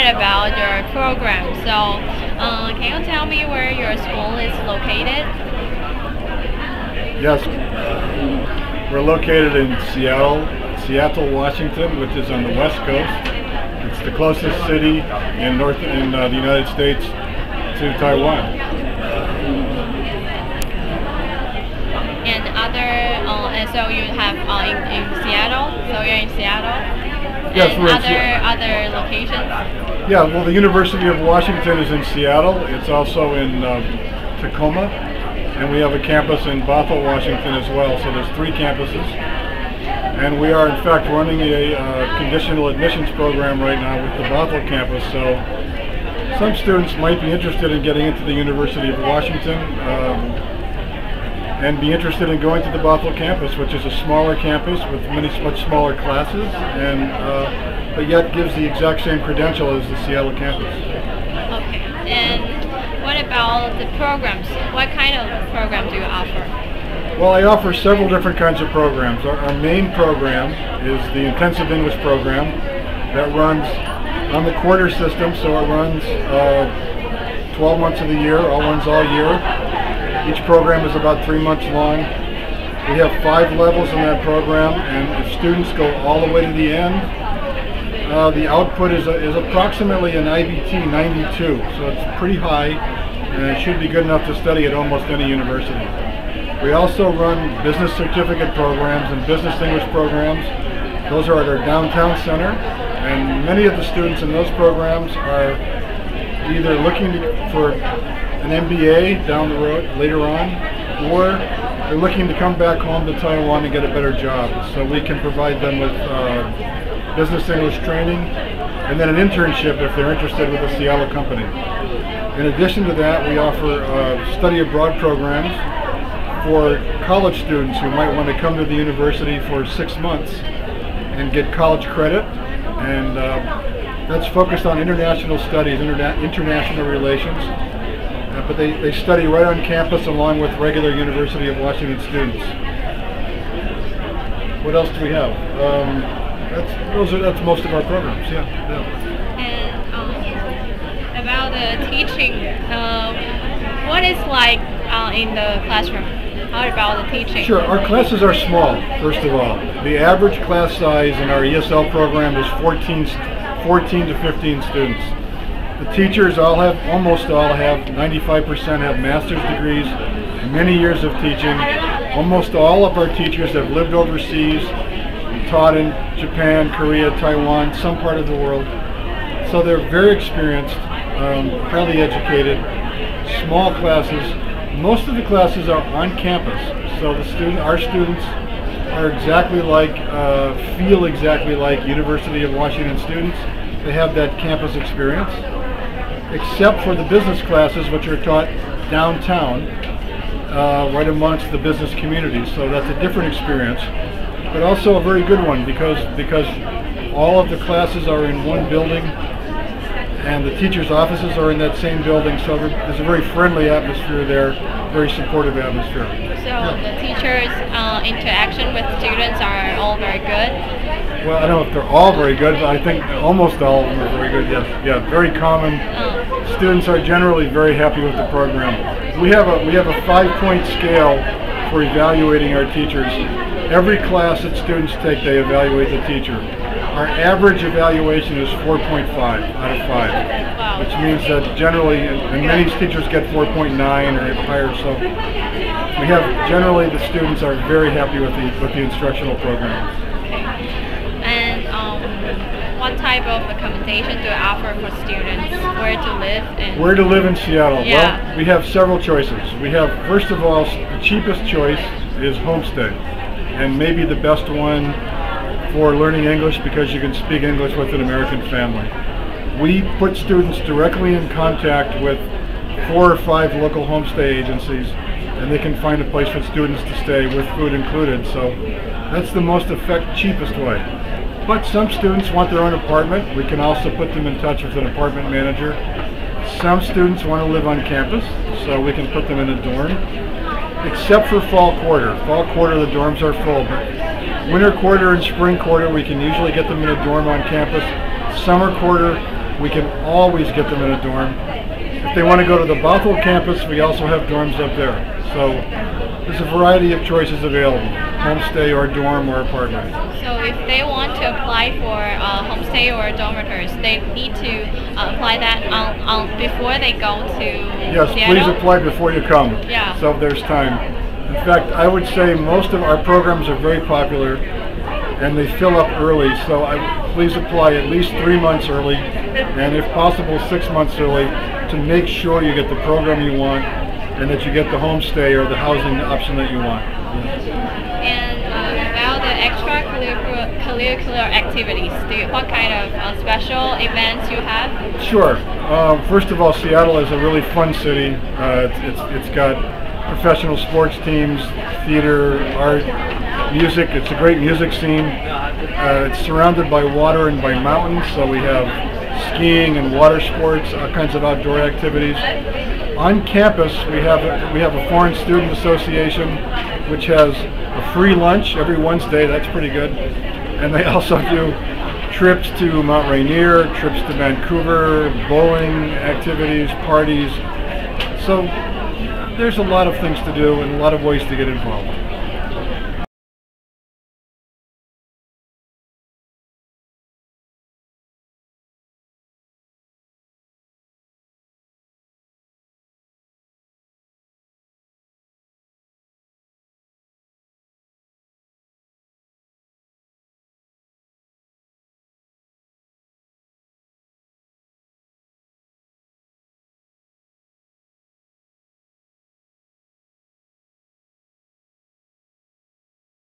bit about your program. So, can you tell me where your school is located? Yes, we're located in Seattle, Washington, which is on the West Coast. It's the closest city in the United States to Taiwan. And so you have in Seattle. So you're in Seattle. Yes, and we're in other locations. Yeah, well, the University of Washington is in Seattle. It's also in Tacoma, and we have a campus in Bothell, Washington as well. So there's 3 campuses, and we are in fact running a conditional admissions program right now with the Bothell campus. So some students might be interested in getting into the University of Washington. And be interested in going to the Bothell campus, which is a smaller campus with much smaller classes, and but yet gives the exact same credential as the Seattle campus. Okay. And what about the programs? What kind of program do you offer? Well, I offer several different kinds of programs. Our main program is the intensive English program that runs on the quarter system, so it runs 12 months of the year, runs all year. Each program is about 3 months long. We have 5 levels in that program, and if students go all the way to the end, the output is approximately an IBT 92, so it's pretty high, and it should be good enough to study at almost any university. We also run business certificate programs and business English programs. Those are at our downtown center, and many of the students in those programs are either looking for an MBA down the road later on, or they're looking to come back home to Taiwan and get a better job. So we can provide them with business English training and then an internship if they're interested with a Seattle company. In addition to that, we offer study abroad programs for college students who might want to come to the university for 6 months and get college credit, and that's focused on international studies, international relations. But they study right on campus along with regular University of Washington students. What else do we have? That's most of our programs. Yeah. And about the teaching, what is like in the classroom? How about the teaching? Sure. Our classes are small. First of all, the average class size in our ESL program is 14 to 15 students. The teachers almost all have, 95% have master's degrees, many years of teaching. Almost all of our teachers have lived overseas, taught in Japan, Korea, Taiwan, some part of the world. So they're very experienced, highly educated, small classes. Most of the classes are on campus, so our students are exactly like, feel exactly like University of Washington students. They have that campus experience, except for the business classes, which are taught downtown, right amongst the business community. So that's a different experience, but also a very good one because all of the classes are in one building, and the teachers' offices are in that same building. So there's a very friendly atmosphere there, very supportive atmosphere. So the teachers' interaction with students are all very good? Well, I don't know if they're all very good, but I think almost all of them are very good, yes. Yeah, very common. Students are generally very happy with the program. We have a 5-point scale for evaluating our teachers. Every class that students take, they evaluate the teacher. Our average evaluation is 4.5 out of 5, which means that generally, and many teachers get 4.9 or higher, so we have, generally the students are very happy with the instructional programs. And what type of accommodation do you offer for students? Where to live? Where to live in Seattle? Yeah. Well, we have several choices. We have, first of all, the cheapest choice is homestay, and maybe the best one for learning English because you can speak English with an American family. We put students directly in contact with 4 or 5 local homestay agencies, and they can find a place for students to stay with food included. So that's the most cheapest way. But some students want their own apartment. We can also put them in touch with an apartment manager. Some students want to live on campus, so we can put them in a dorm, except for fall quarter. Fall quarter, the dorms are full, but winter quarter and spring quarter, we can usually get them in a dorm on campus. Summer quarter, we can always get them in a dorm. If they want to go to the Bothell campus, we also have dorms up there. So there's a variety of choices available, homestay or dorm or apartment. So if they want to apply for homestay or dormitories, they need to apply that on before they go to Yes, Seattle? please apply before you come. Yeah. So there's time. In fact, I would say most of our programs are very popular and they fill up early. So please apply at least 3 months early and if possible 6 months early to make sure you get the program you want and that you get the homestay or the housing option that you want. And about the extracurricular activities, what kind of special events you have? Sure. First of all, Seattle is a really fun city. It's got professional sports teams, theater, art, music. It's a great music scene. It's surrounded by water and by mountains, so we have skiing and water sports, all kinds of outdoor activities. On campus, we have a Foreign Student Association, which has a free lunch every Wednesday. That's pretty good. And they also do trips to Mount Rainier, trips to Vancouver, bowling activities, parties. So there's a lot of things to do and a lot of ways to get involved.